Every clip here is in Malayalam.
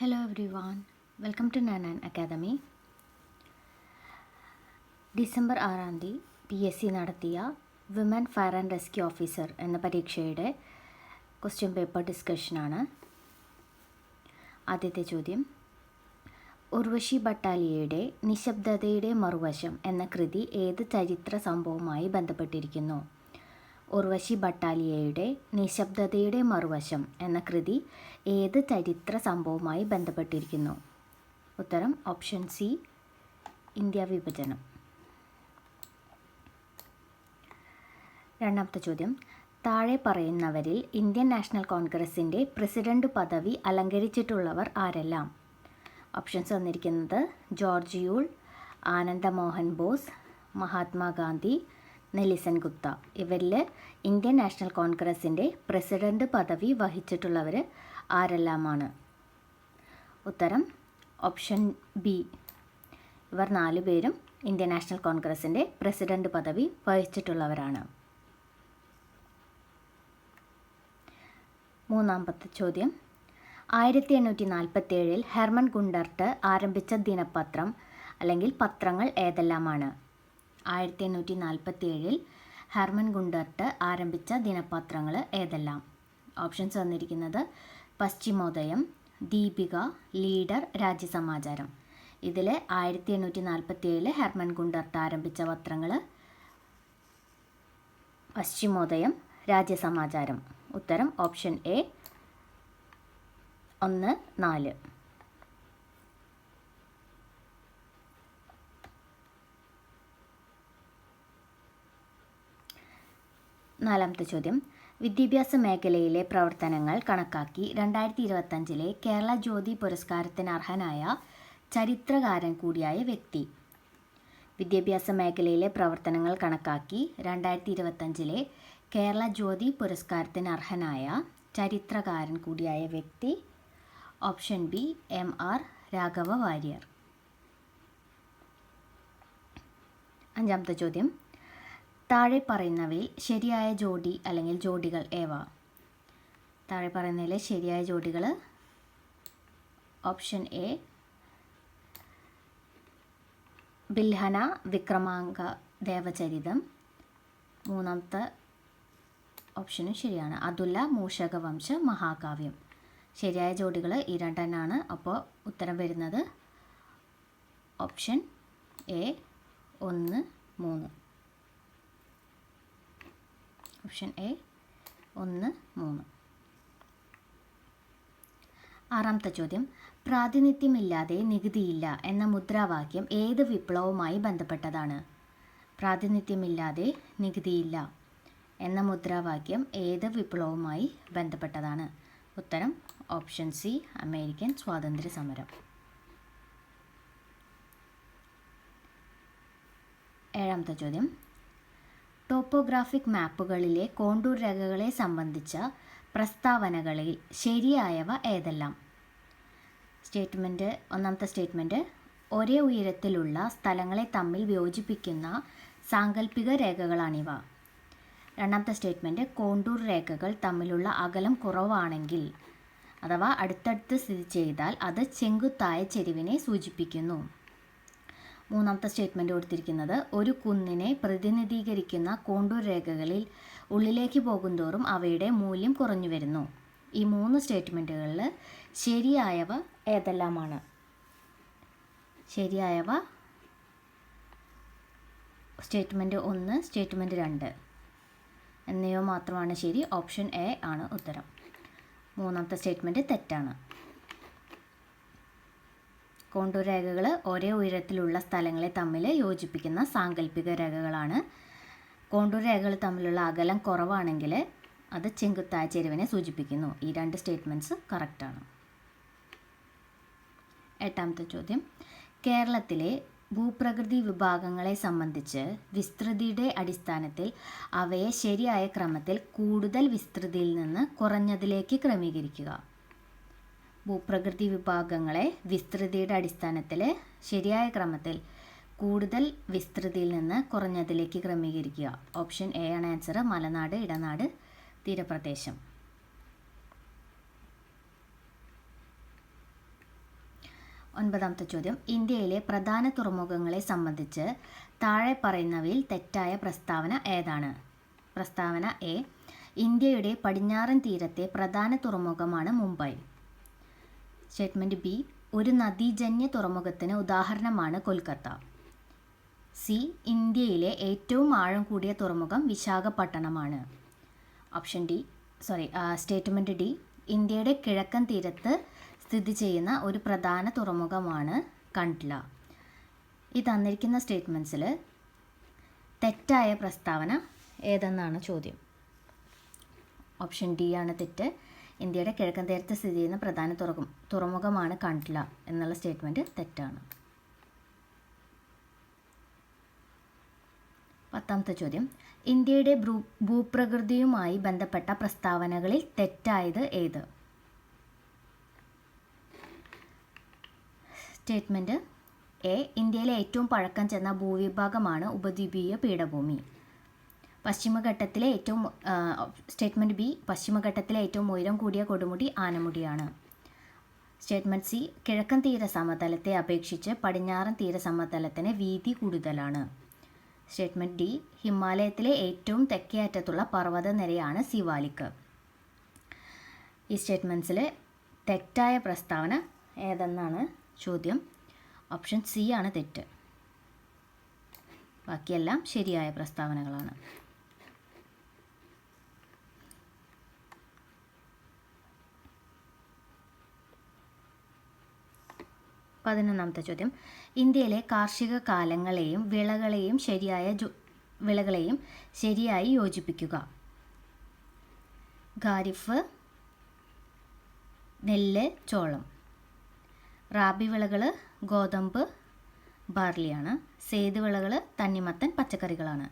Hello everyone, welcome to Nanan Academy. December 6 PSC നടത്തിയ women fire and rescue officer എന്ന പരീക്ഷയുടെ ക്വസ്റ്റ്യൻ പേപ്പർ ഡിസ്കഷനാണ്. ആദ്യത്തെ ചോദ്യം, ഉർവശി ഭട്ടാലിയയുടെ നിശബ്ദതയുടെ മറുവശം എന്ന കൃതി ഏത് ചരിത്ര സംഭവവുമായി ബന്ധപ്പെട്ടിരിക്കുന്നു? ഉർവശി ഭട്ടാലിയയുടെ നിശബ്ദതയുടെ മറുവശം എന്ന കൃതി ഏത് ചരിത്ര സംഭവവുമായി ബന്ധപ്പെട്ടിരിക്കുന്നു? ഉത്തരം ഓപ്ഷൻ സി, ഇന്ത്യ വിഭജനം. രണ്ടാമത്തെ ചോദ്യം, താഴെ പറയുന്നവരിൽ ഇന്ത്യൻ നാഷണൽ കോൺഗ്രസിൻ്റെ പ്രസിഡന്റ് പദവി അലങ്കരിച്ചിട്ടുള്ളവർ ആരെല്ലാം? ഓപ്ഷൻസ് വന്നിരിക്കുന്നത് ജോർജ് യൂൾ, ആനന്ദ മോഹൻ ബോസ്, മഹാത്മാഗാന്ധി, നെൽസൺ ഗുപ്ത. ഇവരിൽ ഇന്ത്യൻ നാഷണൽ കോൺഗ്രസിൻ്റെ പ്രസിഡന്റ് പദവി വഹിച്ചിട്ടുള്ളവർ ആരെല്ലാമാണ്? ഉത്തരം ഓപ്ഷൻ ബി, ഇവർ 4 പേരും ഇന്ത്യൻ നാഷണൽ കോൺഗ്രസിൻ്റെ പ്രസിഡന്റ് പദവി വഹിച്ചിട്ടുള്ളവരാണ്. മൂന്നാമത്തെ ചോദ്യം, 1847 ഹെർമൻ ഗുണ്ടർട്ട് ആരംഭിച്ച ദിനപത്രം അല്ലെങ്കിൽ പത്രങ്ങൾ ഏതെല്ലാമാണ്? 1847 ഹെർമൻ ഗുണ്ടർട്ട് ആരംഭിച്ച ദിനപത്രങ്ങൾ ഏതെല്ലാം? ഓപ്ഷൻസ് വന്നിരിക്കുന്നത് പശ്ചിമോദയം, ദീപിക, ലീഡർ, രാജ്യസമാചാരം. ഇതിൽ 1847 ഹെർമൻ ഗുണ്ടർട്ട് ആരംഭിച്ച പത്രങ്ങൾ പശ്ചിമോദയം, രാജ്യസമാചാരം. ഉത്തരം ഓപ്ഷൻ എ 1, 4. നാലാമത്തെ ചോദ്യം, വിദ്യാഭ്യാസ മേഖലയിലെ പ്രവർത്തനങ്ങൾ കണക്കാക്കി 2025 കേരള ജ്യോതി പുരസ്കാരത്തിന് അർഹനായ ചരിത്രകാരൻ കൂടിയായ വ്യക്തി. വിദ്യാഭ്യാസ മേഖലയിലെ പ്രവർത്തനങ്ങൾ കണക്കാക്കി 2025 കേരള ജ്യോതി പുരസ്കാരത്തിന് അർഹനായ ചരിത്രകാരൻ കൂടിയായ വ്യക്തി option B, MR Raghava Warrier. അഞ്ചാമത്തെ ചോദ്യം, താഴെ പറയുന്നവയിൽ ശരിയായ ജോഡി അല്ലെങ്കിൽ ജോഡികൾ ഏവ? താഴെ പറയുന്നതിലെ ശരിയായ ജോഡികൾ ഓപ്ഷൻ എ, ബിൽഹന വിക്രമാംഗ ദേവചരിതം. മൂന്നാമത്തെ ഓപ്ഷനും ശരിയാണ്, അതുല്ല മൂഷകവംശ മഹാകാവ്യം. ശരിയായ ജോഡികൾ ഈ രണ്ടെണ്ണമാണ്. അപ്പോൾ ഉത്തരം വരുന്നത് ഓപ്ഷൻ എ 1, 3. Option A 1, 3. ആറാമത്തെ ചോദ്യം, പ്രാതിനിധ്യമില്ലാതെ നികുതിയില്ല എന്ന മുദ്രാവാക്യം ഏത് വിപ്ലവവുമായി ബന്ധപ്പെട്ടതാണ്? പ്രാതിനിധ്യമില്ലാതെ നികുതിയില്ല എന്ന മുദ്രാവാക്യം ഏത് വിപ്ലവവുമായി ബന്ധപ്പെട്ടതാണ്? ഉത്തരം ഓപ്ഷൻ സി, അമേരിക്കൻ സ്വാതന്ത്ര്യ സമരം. ഏഴാമത്തെ ചോദ്യം, ടോപ്പോഗ്രാഫിക് മാപ്പുകളിലെ കോണ്ടൂർ രേഖകളെ സംബന്ധിച്ച പ്രസ്താവനകളിൽ ശരിയായവ ഏതെല്ലാം? ഒന്നാമത്തെ സ്റ്റേറ്റ്മെൻറ്റ്, ഒരേ ഉയരത്തിലുള്ള സ്ഥലങ്ങളെ തമ്മിൽ യോജിപ്പിക്കുന്ന സാങ്കല്പിക രേഖകളാണിവ. രണ്ടാമത്തെ സ്റ്റേറ്റ്മെൻറ്റ്, കോണ്ടൂർ രേഖകൾ തമ്മിലുള്ള അകലം കുറവാണെങ്കിൽ അഥവാ അടുത്തടുത്ത് സ്ഥിതി ചെയ്താൽ അത് ചെങ്കുത്തായ ചെരിവിനെ സൂചിപ്പിക്കുന്നു. മൂന്നാമത്തെ സ്റ്റേറ്റ്മെൻറ്റ് കൊടുത്തിരിക്കുന്നത്, ഒരു കുന്നിനെ പ്രതിനിധീകരിക്കുന്ന കോണ്ടൂർ രേഖകളിൽ ഉള്ളിലേക്ക് പോകുന്തോറും അവയുടെ മൂല്യം കുറഞ്ഞു വരുന്നു. ഈ 3 സ്റ്റേറ്റ്മെൻറ്റുകളിൽ ശരിയായവ ഏതെല്ലാമാണ്? ശരിയായവ സ്റ്റേറ്റ്മെൻറ്റ് 1, സ്റ്റേറ്റ്മെൻറ്റ് 2 എന്നിവ മാത്രമാണ് ശരി. ഓപ്ഷൻ എ ആണ് ഉത്തരം. മൂന്നാമത്തെ സ്റ്റേറ്റ്മെൻറ്റ് തെറ്റാണ്. കോണ്ടൂർ രേഖകൾ ഒരേ ഉയരത്തിലുള്ള സ്ഥലങ്ങളെ തമ്മിൽ യോജിപ്പിക്കുന്ന സാങ്കല്പിക രേഖകളാണ്. കോണ്ടൂർ രേഖകൾ തമ്മിലുള്ള അകലം കുറവാണെങ്കിൽ അത് ചെങ്കുത്തായ ചെരിവിനെ സൂചിപ്പിക്കുന്നു. ഈ 2 സ്റ്റേറ്റ്മെൻറ്റ്സ് കറക്റ്റാണ്. എട്ടാമത്തെ ചോദ്യം, കേരളത്തിലെ ഭൂപ്രകൃതി വിഭാഗങ്ങളെ സംബന്ധിച്ച് വിസ്തൃതിയുടെ അടിസ്ഥാനത്തിൽ അവയെ ശരിയായ ക്രമത്തിൽ കൂടുതൽ വിസ്തൃതിയിൽ നിന്ന് കുറഞ്ഞതിലേക്ക് ക്രമീകരിക്കുക. ഭൂപ്രകൃതി വിഭാഗങ്ങളെ വിസ്തൃതിയുടെ അടിസ്ഥാനത്തിൽ ശരിയായ ക്രമത്തിൽ കൂടുതൽ വിസ്തൃതിയിൽ നിന്ന് കുറഞ്ഞതിലേക്ക് ക്രമീകരിക്കുക. ഓപ്ഷൻ എ ആണ് ആൻസർ, മലനാട്, ഇടനാട്, തീരപ്രദേശം. 9ാമത്തെ ചോദ്യം, ഇന്ത്യയിലെ പ്രധാന തുറമുഖങ്ങളെ സംബന്ധിച്ച് താഴെ പറയുന്നവയിൽ തെറ്റായ പ്രസ്താവന ഏതാണ്? പ്രസ്താവന എ, ഇന്ത്യയുടെ പടിഞ്ഞാറൻ തീരത്തെ പ്രധാന തുറമുഖമാണ് മുംബൈ. സ്റ്റേറ്റ്മെൻറ്റ് ബി, ഒരു നദീജന്യ തുറമുഖത്തിന് ഉദാഹരണമാണ് കൊൽക്കത്ത. സി, ഇന്ത്യയിലെ ഏറ്റവും ആഴം കൂടിയ തുറമുഖം വിശാഖപട്ടണമാണ്. സ്റ്റേറ്റ്മെൻറ്റ് ഡി, ഇന്ത്യയുടെ കിഴക്കൻ തീരത്ത് സ്ഥിതി ചെയ്യുന്ന ഒരു പ്രധാന തുറമുഖമാണ് കണ്ട്ല. ഈ തന്നിരിക്കുന്ന സ്റ്റേറ്റ്മെൻറ്റ്സിൽ തെറ്റായ പ്രസ്താവന ഏതെന്നാണ് ചോദ്യം. ഓപ്ഷൻ ഡി ആണ് തെറ്റ്. ഇന്ത്യയുടെ കിഴക്കൻ തീരത്ത് സ്ഥിതി ചെയ്യുന്ന പ്രധാന തുറമുഖമാണ് കണ്ട്ല എന്നുള്ള സ്റ്റേറ്റ്മെൻറ്റ് തെറ്റാണ്. 10ാമത്തെ ചോദ്യം, ഇന്ത്യയുടെ ഭൂപ്രകൃതിയുമായി ബന്ധപ്പെട്ട പ്രസ്താവനകളിൽ തെറ്റായത് ഏത്? സ്റ്റേറ്റ്മെൻറ്റ് എ, ഇന്ത്യയിലെ ഏറ്റവും പഴക്കം ചെന്ന ഭൂവിഭാഗമാണ് ഉപദ്വീപീയ പീഠഭൂമി. സ്റ്റേറ്റ്മെൻറ്റ് ബി, പശ്ചിമഘട്ടത്തിലെ ഏറ്റവും ഉയരം കൂടിയ കൊടുമുടി ആനമുടിയാണ്. സ്റ്റേറ്റ്മെൻറ്റ് സി, കിഴക്കൻ തീര സമതലത്തെ അപേക്ഷിച്ച് പടിഞ്ഞാറൻ തീര സമതലത്തിന് വീതി കൂടുതലാണ്. സ്റ്റേറ്റ്മെൻറ്റ് ഡി, ഹിമാലയത്തിലെ ഏറ്റവും തെക്കേ അറ്റത്തുള്ള പർവ്വതനിരയാണ് സിവാലിക്. ഈ സ്റ്റേറ്റ്മെൻറ്റ്സിൽ തെറ്റായ പ്രസ്താവന ഏതെന്നാണ് ചോദ്യം. ഓപ്ഷൻ സി ആണ് തെറ്റ്. ബാക്കിയെല്ലാം ശരിയായ പ്രസ്താവനകളാണ്. 11ാമത്തെ ചോദ്യം, ഇന്ത്യയിലെ കാർഷിക കാലങ്ങളെയും വിളകളെയും ശരിയായി യോജിപ്പിക്കുക. ഖാരിഫ്, നെല്ല്, ചോളം. റാബി വിളകൾ ഗോതമ്പ്, ബാർലിയാണ്. സെയ്ത് വിളകൾ തണ്ണിമത്തൻ, പച്ചക്കറികളാണ്.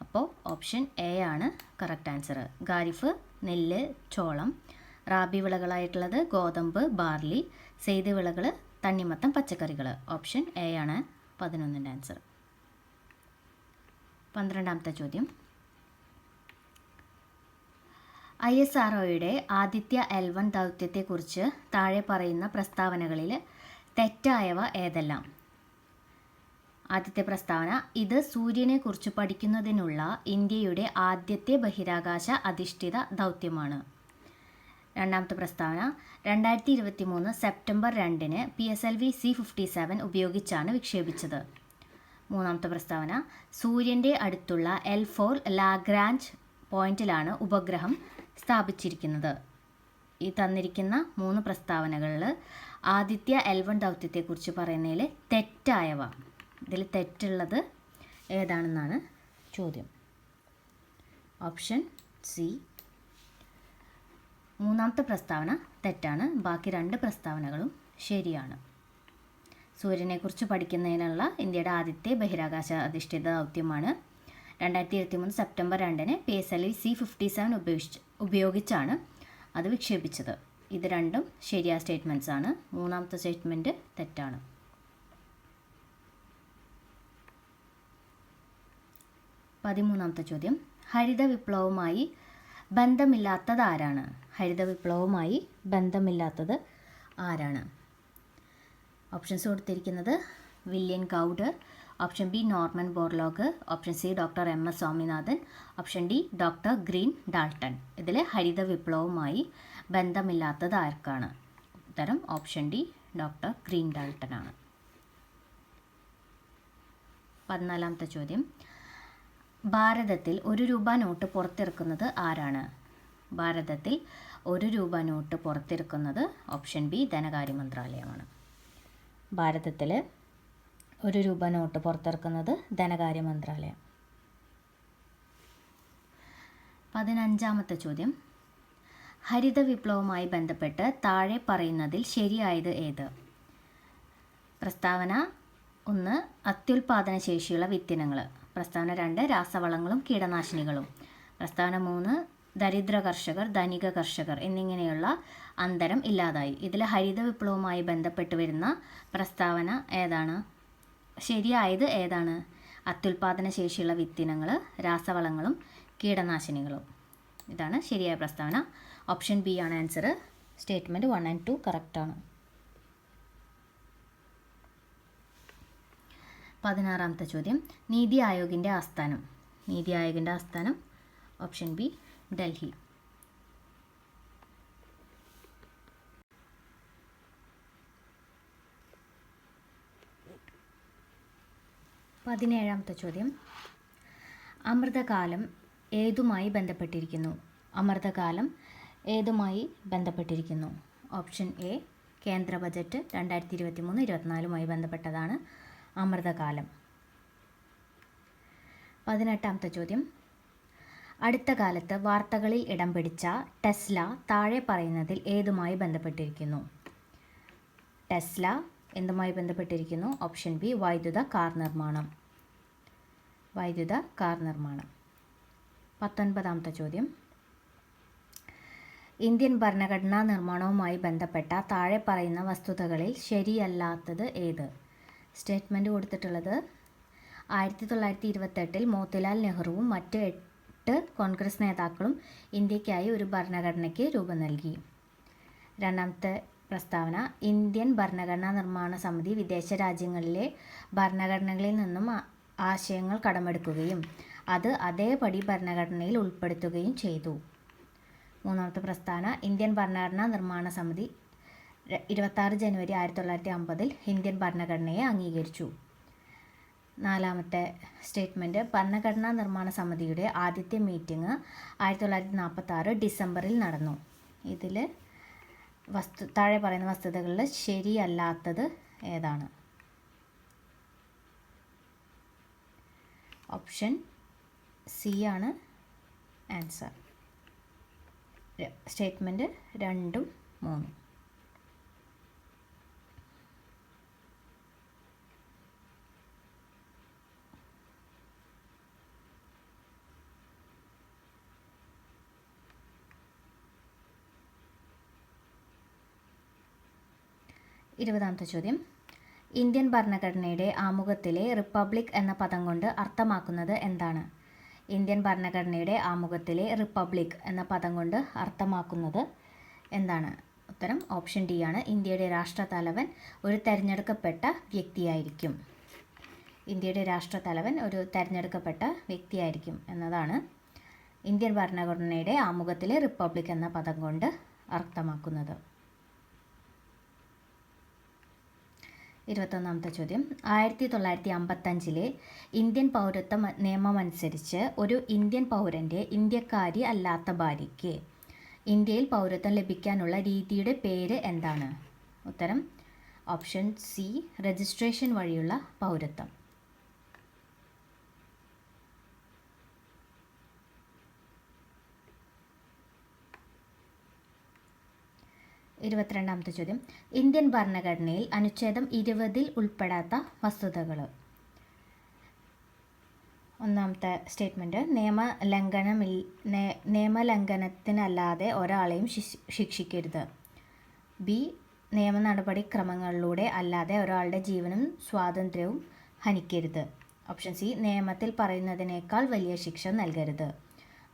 അപ്പോൾ ഓപ്ഷൻ എ ആണ് കറക്റ്റ് ആൻസർ. ഖാരിഫ്, നെല്ല്, ചോളം. റാബി വിളകളായിട്ടുള്ളത് ഗോതമ്പ്, ബാർലി. സെയ്ത് വിളകൾ തണ്ണിമത്തൻ, പച്ചക്കറികൾ. ഓപ്ഷൻ എ ആണ് 11ൻ്റെ ആൻസർ. 12ാമത്തെ ചോദ്യം, ISROയുടെ ആദിത്യ L1 ദൗത്യത്തെക്കുറിച്ച് താഴെ പറയുന്ന പ്രസ്താവനകളിൽ തെറ്റായവ ഏതെല്ലാം? ആദ്യത്തെ പ്രസ്താവന, ഇത് സൂര്യനെക്കുറിച്ച് പഠിക്കുന്നതിനുള്ള ഇന്ത്യയുടെ ആദ്യത്തെ ബഹിരാകാശ അധിഷ്ഠിത ദൗത്യമാണ്. രണ്ടാമത്തെ പ്രസ്താവന, 2023 സെപ്റ്റംബർ 2 PSLV C-57 ഉപയോഗിച്ചാണ് വിക്ഷേപിച്ചത്. മൂന്നാമത്തെ പ്രസ്താവന, സൂര്യൻ്റെ അടുത്തുള്ള L4 ലാഗ്രാഞ്ച് പോയിന്റിലാണ് ഉപഗ്രഹം സ്ഥാപിച്ചിരിക്കുന്നത്. ഈ തന്നിരിക്കുന്ന 3 പ്രസ്താവനകളിൽ ആദിത്യ L1 ദൗത്യത്തെക്കുറിച്ച് പറയുന്നതിൽ തെറ്റായവ, ഇതിൽ തെറ്റുള്ളത് ഏതാണെന്നാണ് ചോദ്യം. Option C. മൂന്നാമത്തെ പ്രസ്താവന തെറ്റാണ്. ബാക്കി 2 പ്രസ്താവനകളും ശരിയാണ്. സൂര്യനെക്കുറിച്ച് പഠിക്കുന്നതിനുള്ള ഇന്ത്യയുടെ ആദ്യത്തെ ബഹിരാകാശ അധിഷ്ഠിത ദൗത്യമാണ്. 2023 സെപ്റ്റംബർ 2 PSLV C-57 ഉപയോഗിച്ചാണ് അത് വിക്ഷേപിച്ചത്. ഇത് രണ്ടും ശരിയായ സ്റ്റേറ്റ്മെൻറ്റ്സ് ആണ്. മൂന്നാമത്തെ സ്റ്റേറ്റ്മെൻറ്റ് തെറ്റാണ്. 13ാമത്തെ ചോദ്യം, ഹരിത വിപ്ലവവുമായി ബന്ധമില്ലാത്തത് ആരാണ്? ഹരിത വിപ്ലവവുമായി ബന്ധമില്ലാത്തത് ആരാണ്? ഓപ്ഷൻസ് കൊടുത്തിരിക്കുന്നത് William Gowder, option B Norman Borlaug, option C doctor MS Swaminathan, option D doctor green Dalton. ഇതിൽ ഹരിത വിപ്ലവവുമായി ബന്ധമില്ലാത്തത് ആർക്കാണ്? ഉത്തരം option D doctor green Dalton ആണ്. 14ാമത്തെ ചോദ്യം, ഭാരതത്തിൽ 1 രൂപ നോട്ട് പുറത്തിറക്കുന്നത് ആരാണ്? ഭാരതത്തിൽ 1 രൂപ നോട്ട് പുറത്തിറക്കുന്നത് ഓപ്ഷൻ ബി ധനകാര്യ മന്ത്രാലയമാണ്. ഭാരതത്തിൽ 1 രൂപ നോട്ട് പുറത്തിറക്കുന്നത് ധനകാര്യ മന്ത്രാലയം. 15ാമത്തെ ചോദ്യം, ഹരിത വിപ്ലവവുമായി ബന്ധപ്പെട്ട് താഴെ പറയുന്നതിൽ ശരിയായത് ഏത്? പ്രസ്താവന 1 അത്യുൽപാദന ശേഷിയുള്ള വിത്തിനങ്ങൾ. പ്രസ്താവന 2 രാസവളങ്ങളും കീടനാശിനികളും. പ്രസ്താവന 3 ദരിദ്ര കർഷകർ, ധനിക കർഷകർ എന്നിങ്ങനെയുള്ള അന്തരം ഇല്ലാതായി. ഇതിൽ ഹരിത വിപ്ലവവുമായി ബന്ധപ്പെട്ട് വരുന്ന പ്രസ്താവന ഏതാണ്? ശരിയായത് ഏതാണ്? അത്യുൽപാദന ശേഷിയുള്ള വിത്തിനങ്ങൾ, രാസവളങ്ങളും കീടനാശിനികളും. ഇതാണ് ശരിയായ പ്രസ്താവന. ഓപ്ഷൻ ബി ആണ് ആൻസർ. സ്റ്റേറ്റ്മെൻറ്റ് 1 and 2 കറക്റ്റാണ്. 16ാമത്തെ ചോദ്യം, നീതി ആയോഗിൻ്റെ ആസ്ഥാനം. നീതി ആയോഗിൻ്റെ ആസ്ഥാനം ഓപ്ഷൻ ബി ഡൽഹി. 17ാമത്തെ ചോദ്യം, അമൃതകാലം ഏതുമായി ബന്ധപ്പെട്ടിരിക്കുന്നു? അമൃതകാലം ഏതുമായി ബന്ധപ്പെട്ടിരിക്കുന്നു? ഓപ്ഷൻ എ കേന്ദ്ര ബജറ്റ് 2023-24 ബന്ധപ്പെട്ടതാണ് അമൃതകാലം. 18ാമത്തെ ചോദ്യം, അടുത്ത കാലത്ത് വാർത്തകളിൽ ഇടം പിടിച്ച ടെസ്ല താഴെ പറയുന്നതിൽ ഏതുമായി ബന്ധപ്പെട്ടിരിക്കുന്നു? ടെസ്ല എന്തുമായി ബന്ധപ്പെട്ടിരിക്കുന്നു? ഓപ്ഷൻ ബി വൈദ്യുത കാർ നിർമ്മാണം. വൈദ്യുത കാർ നിർമ്മാണം. 19ാമത്തെ ചോദ്യം, ഇന്ത്യൻ ഭരണഘടനാ നിർമ്മാണവുമായി ബന്ധപ്പെട്ട താഴെ പറയുന്ന വസ്തുതകളിൽ ശരിയല്ലാത്തത് ഏത്? സ്റ്റേറ്റ്മെൻറ്റ് കൊടുത്തിട്ടുള്ളത് 1928 മോത്തിലാൽ നെഹ്റുവും മറ്റ് 8 കോൺഗ്രസ് നേതാക്കളും ഇന്ത്യക്കായി ഒരു ഭരണഘടനയ്ക്ക് രൂപം നൽകി. രണ്ടാമത്തെ പ്രസ്താവന, ഇന്ത്യൻ ഭരണഘടനാ നിർമ്മാണ സമിതി വിദേശ രാജ്യങ്ങളിലെ ഭരണഘടനകളിൽ നിന്നും ആശയങ്ങൾ കടമെടുക്കുകയും അത് അതേപടി ഭരണഘടനയിൽ ഉൾപ്പെടുത്തുകയും ചെയ്തു. മൂന്നാമത്തെ പ്രസ്താവന, ഇന്ത്യൻ ഭരണഘടനാ നിർമ്മാണ സമിതി 26 ജനുവരി 1950 ഇന്ത്യൻ ഭരണഘടനയെ അംഗീകരിച്ചു. നാലാമത്തെ സ്റ്റേറ്റ്മെൻറ്റ്, ഭരണഘടനാ നിർമ്മാണ സമിതിയുടെ ആദ്യത്തെ മീറ്റിംഗ് 1946 ഡിസംബറിൽ നടന്നു. ഇതിൽ താഴെ പറയുന്ന വസ്തുതകളിൽ ശരിയല്ലാത്തത് ഏതാണ്? ഓപ്ഷൻ സി ആണ് ആൻസർ. സ്റ്റേറ്റ്മെൻറ്റ് 2ഉം 3ഉം. ഇരുപതാമത്തെ ചോദ്യം, ഇന്ത്യൻ ഭരണഘടനയുടെ ആമുഖത്തിലെ റിപ്പബ്ലിക് എന്ന പദം കൊണ്ട് അർത്ഥമാക്കുന്നത് എന്താണ്? ഇന്ത്യൻ ഭരണഘടനയുടെ ആമുഖത്തിലെ റിപ്പബ്ലിക് എന്ന പദം കൊണ്ട് അർത്ഥമാക്കുന്നത് എന്താണ്? ഉത്തരം ഓപ്ഷൻ ഡി ആണ്. ഇന്ത്യയുടെ രാഷ്ട്രതലവൻ ഒരു തിരഞ്ഞെടുക്കപ്പെട്ട വ്യക്തിയായിരിക്കും. ഇന്ത്യയുടെ രാഷ്ട്രതലവൻ ഒരു തിരഞ്ഞെടുക്കപ്പെട്ട വ്യക്തിയായിരിക്കും എന്നതാണ് ഇന്ത്യൻ ഭരണഘടനയുടെ ആമുഖത്തിലെ റിപ്പബ്ലിക് എന്ന പദം കൊണ്ട് അർത്ഥമാക്കുന്നത്. 21ാമത്തെ ചോദ്യം, 1955 ഇന്ത്യൻ പൗരത്വ നിയമമനുസരിച്ച് ഒരു ഇന്ത്യൻ പൗരൻ്റെ ഇന്ത്യക്കാരി അല്ലാത്ത ഭാര്യയ്ക്ക് ഇന്ത്യയിൽ പൗരത്വം ലഭിക്കാനുള്ള രീതിയുടെ പേര് എന്താണ്? ഉത്തരം ഓപ്ഷൻ സി രജിസ്ട്രേഷൻ വഴിയുള്ള പൗരത്വം. 22ാമത്തെ ചോദ്യം, ഇന്ത്യൻ ഭരണഘടനയിൽ അനുച്ഛേദം 20 ഉൾപ്പെടാത്ത വസ്തുതകൾ. ഒന്നാമത്തെ സ്റ്റേറ്റ്മെൻറ്റ്, നിയമലംഘനത്തിനല്ലാതെ ഒരാളെയും ശിക്ഷിക്കരുത്. ബി നിയമ നടപടിക്രമങ്ങളിലൂടെ അല്ലാതെ ഒരാളുടെ ജീവനും സ്വാതന്ത്ര്യവും ഹനിക്കരുത്. ഓപ്ഷൻ സി നിയമത്തിൽ പറയുന്നതിനേക്കാൾ വലിയ ശിക്ഷ നൽകരുത്.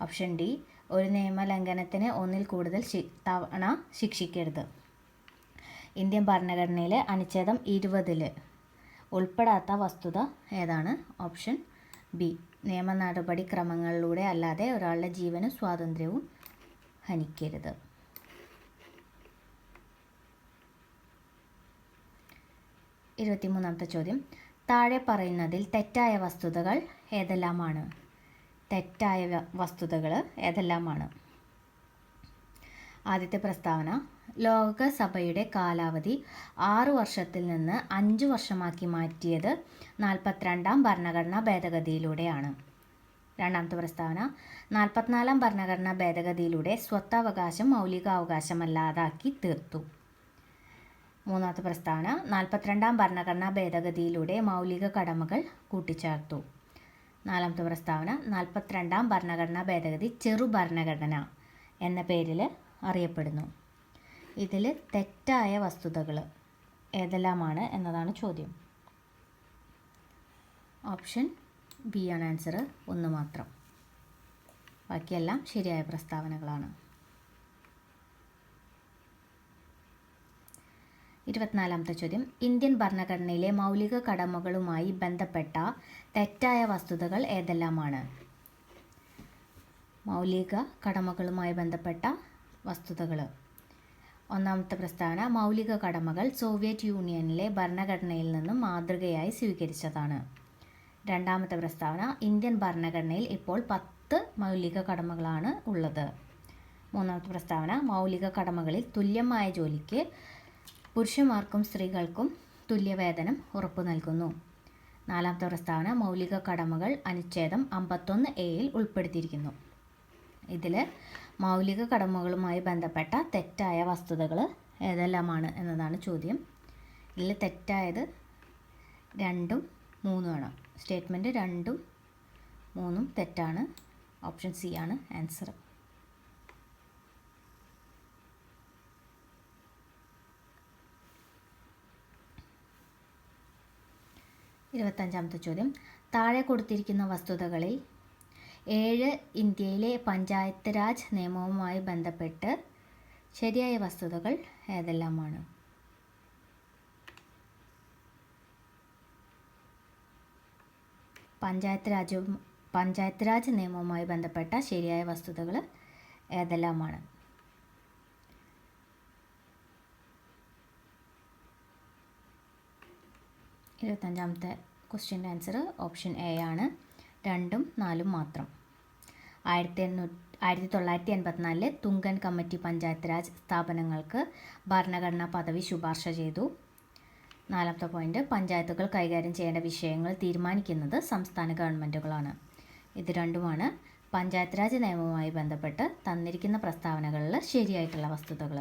ഓപ്ഷൻ ഡി ഒരു നിയമലംഘനത്തിന് ഒന്നിൽ കൂടുതൽ തവണ ശിക്ഷിക്കരുത്. ഇന്ത്യൻ ഭരണഘടനയിലെ അനുച്ഛേദം 20 ഉൾപ്പെടാത്ത വസ്തുത ഏതാണ്? ഓപ്ഷൻ ബി നിയമ നടപടിക്രമങ്ങളിലൂടെ അല്ലാതെ ഒരാളുടെ ജീവനും സ്വാതന്ത്ര്യവും ഹനിക്കരുത്. 23ാമത്തെ ചോദ്യം, താഴെ പറയുന്നതിൽ തെറ്റായ വസ്തുതകൾ ഏതെല്ലാമാണ്? തെറ്റായ വസ്തുതകൾ ഏതെല്ലാമാണ്? ആദ്യത്തെ പ്രസ്താവന, ലോകസഭയുടെ കാലാവധി 6 വർഷത്തിൽ നിന്ന് 5 വർഷമാക്കി മാറ്റിയത് 42ാം ഭരണഘടനാ ഭേദഗതിയിലൂടെയാണ്. രണ്ടാമത്തെ പ്രസ്താവന, 44ാം ഭരണഘടനാ ഭേദഗതിയിലൂടെ സ്വത്തവകാശം മൗലികാവകാശമല്ലാതാക്കി തീർത്തു. മൂന്നാമത്തെ പ്രസ്താവന, 42ാം ഭരണഘടനാ ഭേദഗതിയിലൂടെ മൗലിക കടമകൾ കൂട്ടിച്ചേർത്തു. നാലാമത്തെ പ്രസ്താവന, 42ാം ഭരണഘടനാ ഭേദഗതി ചെറു ഭരണഘടന എന്ന പേരിൽ അറിയപ്പെടുന്നു. ഇതിൽ തെറ്റായ വസ്തുതകൾ ഏതെല്ലാമാണ് എന്നതാണ് ചോദ്യം. ഓപ്ഷൻ ബി ആണ് ആൻസർ, 1 മാത്രം. ബാക്കിയെല്ലാം ശരിയായ പ്രസ്താവനകളാണ്. 24-ാമത്തെ ചോദ്യം, ഇന്ത്യൻ ഭരണഘടനയിലെ മൗലിക കടമകളുമായി ബന്ധപ്പെട്ട തെറ്റായ വസ്തുതകൾ ഏതെല്ലാമാണ്? മൗലിക കടമകളുമായി ബന്ധപ്പെട്ട വസ്തുതകൾ. ഒന്നാമത്തെ പ്രസ്താവന, മൗലിക കടമകൾ സോവിയറ്റ് യൂണിയനിലെ ഭരണഘടനയിൽ നിന്നും മാതൃകയായി സ്വീകരിച്ചതാണ്. രണ്ടാമത്തെ പ്രസ്താവന, ഇന്ത്യൻ ഭരണഘടനയിൽ ഇപ്പോൾ 10 മൗലിക കടമകളാണ് ഉള്ളത്. മൂന്നാമത്തെ പ്രസ്താവന, മൗലിക കടമകളിൽ തുല്യമായ ജോലിക്ക് പുരുഷന്മാർക്കും സ്ത്രീകൾക്കും തുല്യവേതനം ഉറപ്പു നൽകുന്നു. നാലാമത്തെ പ്രസ്താവന, മൗലിക കടമകൾ അനുച്ഛേദം 51A ഉൾപ്പെടുത്തിയിരിക്കുന്നു. ഇതിൽ മൗലിക കടമകളുമായി ബന്ധപ്പെട്ട തെറ്റായ വസ്തുതകൾ ഏതെല്ലാമാണ് എന്നതാണ് ചോദ്യം. ഇതിൽ തെറ്റായത് 2ഉം 3ഉം ആണ്. സ്റ്റേറ്റ്മെൻറ്റ് 2ഉം 3ഉം തെറ്റാണ്. ഓപ്ഷൻ സി ആണ് ആൻസർ. ഇരുപത്തഞ്ചാമത്തെ ചോദ്യം, താഴെ കൊടുത്തിരിക്കുന്ന വസ്തുതകളിൽ 7 ഇന്ത്യയിലെ പഞ്ചായത്ത് രാജ് നിയമവുമായി ബന്ധപ്പെട്ട് ശരിയായ വസ്തുതകൾ ഏതെല്ലാമാണ്? പഞ്ചായത്ത് രാജ് നിയമവുമായി ബന്ധപ്പെട്ട ശരിയായ വസ്തുതകൾ ഏതെല്ലാമാണ്? ഇരുപത്തഞ്ചാമത്തെ ക്വസ്റ്റ്യൻ്റെ ആൻസർ ഓപ്ഷൻ എ ആണ്. 2ഉം 4ഉം മാത്രം. 1984 തുങ്കൻ കമ്മിറ്റി പഞ്ചായത്ത് രാജ് സ്ഥാപനങ്ങൾക്ക് ഭരണഘടനാ പദവി ശുപാർശ ചെയ്തു. 4ാമത്തെ പോയിന്റ്, പഞ്ചായത്തുകൾ കൈകാര്യം ചെയ്യേണ്ട വിഷയങ്ങൾ തീരുമാനിക്കുന്നത് സംസ്ഥാന ഗവൺമെൻറ്റുകളാണ്. ഇത് രണ്ടുമാണ് പഞ്ചായത്ത് രാജ് നിയമവുമായി ബന്ധപ്പെട്ട് തന്നിരിക്കുന്ന പ്രസ്താവനകളിൽ ശരിയായിട്ടുള്ള വസ്തുതകൾ.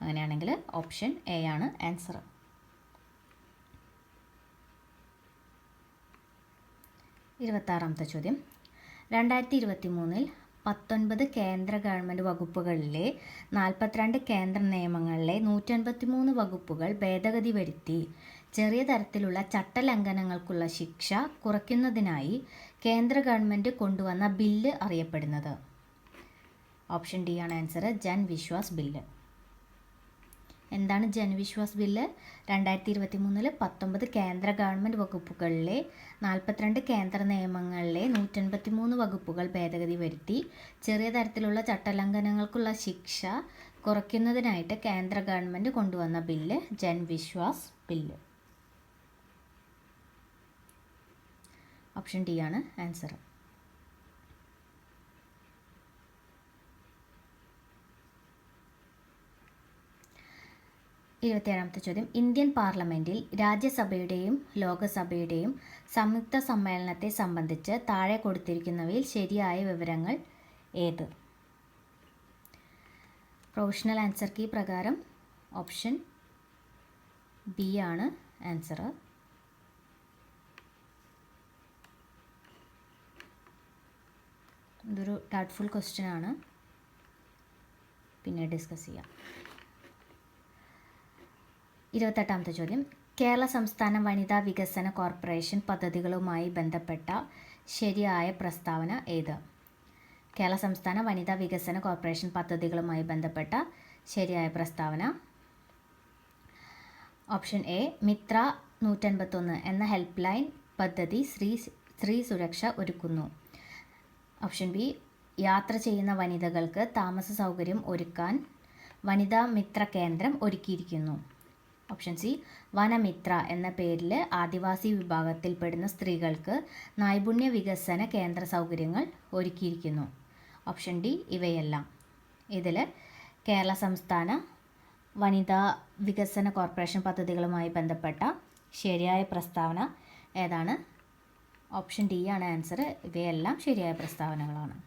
അങ്ങനെയാണെങ്കിൽ ഓപ്ഷൻ എ ആണ് ആൻസർ. 26ാമത്തെ ചോദ്യം, 2023 19 കേന്ദ്ര ഗവൺമെൻറ് വകുപ്പുകളിലെ 42 കേന്ദ്ര നിയമങ്ങളിലെ 153 വകുപ്പുകൾ ഭേദഗതി വരുത്തി ചെറിയ തരത്തിലുള്ള ചട്ടലംഘനങ്ങൾക്കുള്ള ശിക്ഷ കുറയ്ക്കുന്നതിനായി കേന്ദ്ര ഗവൺമെൻറ് കൊണ്ടുവന്ന ബില്ല് അറിയപ്പെടുന്നത്? ഓപ്ഷൻ ഡി ആണ് ആൻസർ, ജൻ വിശ്വാസ് ബില്ല്. എന്താണ് ജൻ വിശ്വാസ് ബില്ല്? 2023 19 കേന്ദ്ര ഗവൺമെൻറ് വകുപ്പുകളിലെ 42 കേന്ദ്ര നിയമങ്ങളിലെ 153 വകുപ്പുകൾ ഭേദഗതി വരുത്തി ചെറിയ തരത്തിലുള്ള ചട്ടലംഘനങ്ങൾക്കുള്ള ശിക്ഷ കുറയ്ക്കുന്നതിനായിട്ട് കേന്ദ്ര ഗവൺമെൻറ് കൊണ്ടുവന്ന bill Jan Vishwas bill. Option D ആണ് ആൻസർ. 27ാമത്തെ ചോദ്യം, ഇന്ത്യൻ പാർലമെൻറ്റിൽ രാജ്യസഭയുടെയും ലോകസഭയുടെയും സംയുക്ത സമ്മേളനത്തെ സംബന്ധിച്ച് താഴെ കൊടുത്തിരിക്കുന്നവയിൽ ശരിയായ വിവരങ്ങൾ ഏത്? പ്രൊവിഷണൽ ആൻസർ കീ പ്രകാരം ഓപ്ഷൻ ബി ആണ് ആൻസർ. ഇതൊരു ഡൗട്ട്ഫുൾ ക്വസ്റ്റ്യൻ ആണ്, പിന്നെ ഡിസ്കസ് ചെയ്യാം. 28ാമത്തെ ചോദ്യം, കേരള സംസ്ഥാന വനിതാ വികസന കോർപ്പറേഷൻ പദ്ധതികളുമായി ബന്ധപ്പെട്ട ശരിയായ പ്രസ്താവന ഏത്? കേരള സംസ്ഥാന വനിതാ വികസന കോർപ്പറേഷൻ പദ്ധതികളുമായി ബന്ധപ്പെട്ട ശരിയായ പ്രസ്താവന ഓപ്ഷൻ എ, മിത്ര 151 എന്ന ഹെൽപ്പ് ലൈൻ പദ്ധതി സ്ത്രീ സുരക്ഷ ഒരുക്കുന്നു. ഓപ്ഷൻ ബി, യാത്ര ചെയ്യുന്ന വനിതകൾക്ക് താമസ സൗകര്യം ഒരുക്കാൻ വനിതാ മിത്ര കേന്ദ്രം ഒരുക്കിയിരിക്കുന്നു. ഓപ്ഷൻ സി, വനമിത്ര എന്ന പേരിൽ ആദിവാസി വിഭാഗത്തിൽപ്പെടുന്ന സ്ത്രീകൾക്ക് നൈപുണ്യ വികസന കേന്ദ്ര സൗകര്യങ്ങൾ ഒരുക്കിയിരിക്കുന്നു. ഓപ്ഷൻ ഡി, ഇവയെല്ലാം. ഇതിൽ കേരള സംസ്ഥാന വനിതാ വികസന കോർപ്പറേഷൻ പദ്ധതികളുമായി ബന്ധപ്പെട്ട ശരിയായ പ്രസ്താവന ഏതാണ്? ഓപ്ഷൻ ഡി ആണ് ആൻസർ. ഇവയെല്ലാം ശരിയായ പ്രസ്താവനകളാണ്.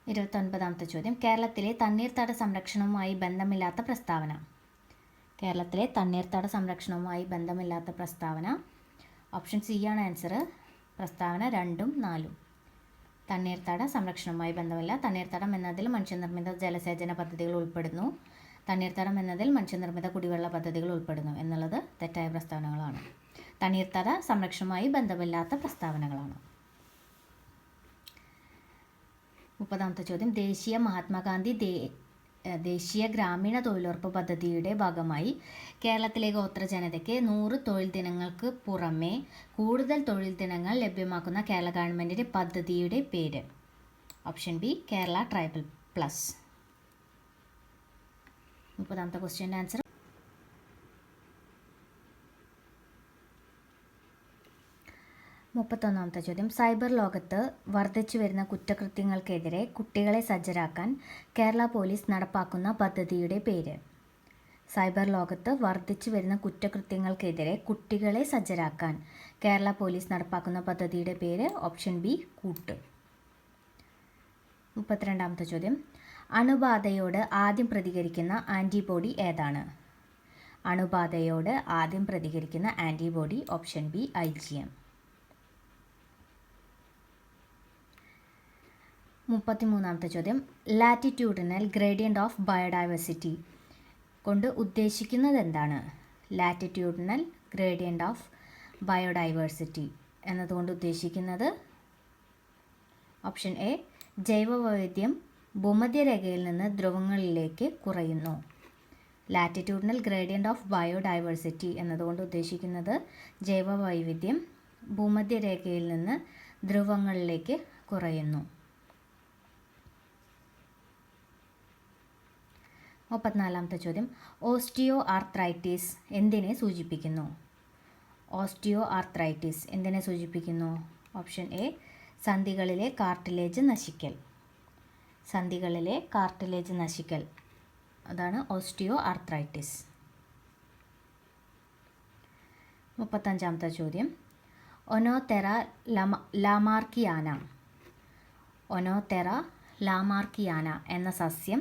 29ാമത്തെ ചോദ്യം, കേരളത്തിലെ തണ്ണീർത്തട സംരക്ഷണവുമായി ബന്ധമില്ലാത്ത പ്രസ്താവന. കേരളത്തിലെ തണ്ണീർത്തട സംരക്ഷണവുമായി ബന്ധമില്ലാത്ത പ്രസ്താവന ഓപ്ഷൻ സി ആണ് ആൻസർ. പ്രസ്താവന 2ഉം 4ഉം. തണ്ണീർത്തട സംരക്ഷണവുമായി ബന്ധമില്ല. തണ്ണീർത്തടം എന്നതിൽ മനുഷ്യനിർമ്മിത ജലസേചന പദ്ധതികൾ ഉൾപ്പെടുന്നു. തണ്ണീർത്തടം എന്നതിൽ മനുഷ്യനിർമ്മിത കുടിവെള്ള പദ്ധതികൾ ഉൾപ്പെടുന്നു എന്നുള്ളത് തെറ്റായ പ്രസ്താവനകളാണ്. തണ്ണീർത്തട സംരക്ഷണവുമായി ബന്ധമില്ലാത്ത പ്രസ്താവനകളാണ്. 30ാമത്തെ ചോദ്യം, ദേശീയ മഹാത്മാഗാന്ധി ദേശീയ ഗ്രാമീണ തൊഴിലുറപ്പ് പദ്ധതിയുടെ ഭാഗമായി കേരളത്തിലെ ഗോത്ര ജനതയ്ക്ക് 100 തൊഴിൽ ദിനങ്ങൾക്ക് പുറമെ കൂടുതൽ തൊഴിൽ ദിനങ്ങൾ ലഭ്യമാക്കുന്ന കേരള ഗവൺമെൻറ്റിൻ്റെ പദ്ധതിയുടെ പേര്. Option B Kerala tribal plus. 30ാമത്തെ ക്വസ്റ്റ്യൻ്റെ ആൻസർ. 31ാമത്തെ ചോദ്യം. സൈബർ ലോകത്ത് വർദ്ധിച്ചു വരുന്ന കുറ്റകൃത്യങ്ങൾക്കെതിരെ കുട്ടികളെ സജ്ജരാക്കാൻ കേരള പോലീസ് നടപ്പാക്കുന്ന പദ്ധതിയുടെ പേര്. സൈബർ ലോകത്ത് വർദ്ധിച്ചു വരുന്ന കുറ്റകൃത്യങ്ങൾക്കെതിരെ കുട്ടികളെ സജ്ജരാക്കാൻ കേരള പോലീസ് നടപ്പാക്കുന്ന പദ്ധതിയുടെ പേര്. ഓപ്ഷൻ ബി കൂട്ട്. 32ാമത്തെ ചോദ്യം. അണുബാധയോട് ആദ്യം പ്രതികരിക്കുന്ന ആൻറ്റിബോഡി ഏതാണ്? അണുബാധയോട് ആദ്യം പ്രതികരിക്കുന്ന ആൻറ്റിബോഡി. Option B IgM. 33ാമത്തെ ചോദ്യം. ലാറ്റിറ്റ്യൂഡിനൽ ഗ്രേഡിയൻ്റ് ഓഫ് ബയോഡൈവേഴ്സിറ്റി കൊണ്ട് ഉദ്ദേശിക്കുന്നത് എന്താണ്? ലാറ്റിറ്റ്യൂഡിനൽ ഗ്രേഡിയൻ്റ് ഓഫ് ബയോഡൈവേഴ്സിറ്റി എന്നതുകൊണ്ട് ഉദ്ദേശിക്കുന്നത് ഓപ്ഷൻ എ ജൈവവൈവിധ്യം ഭൂമധ്യരേഖയിൽ നിന്ന് ധ്രുവങ്ങളിലേക്ക് കുറയുന്നു. ലാറ്റിറ്റ്യൂഡിനൽ ഗ്രേഡിയൻ്റ് ഓഫ് ബയോഡൈവേഴ്സിറ്റി എന്നതുകൊണ്ട് ഉദ്ദേശിക്കുന്നത് ജൈവവൈവിധ്യം ഭൂമധ്യരേഖയിൽ നിന്ന് ധ്രുവങ്ങളിലേക്ക് കുറയുന്നു. 34ാമത്തെ ചോദ്യം. ഓസ്റ്റിയോ ആർത്രൈറ്റിസ് എന്തിനെ സൂചിപ്പിക്കുന്നു? ഓസ്റ്റിയോ ആർത്രൈറ്റിസ് എന്തിനെ സൂചിപ്പിക്കുന്നു? ഓപ്ഷൻ എ സന്ധികളിലെ കാർട്ടിലേജ് നശിക്കൽ. സന്ധികളിലെ കാർട്ടിലേജ് നശിക്കൽ അതാണ് ഓസ്റ്റിയോ ആർത്രൈറ്റിസ്. 35ാമത്തെ ചോദ്യം. ഒനോതെറ ലാമാർക്കിയാന. ഒനോതെറ ലാമാർക്കിയാന എന്ന സസ്യം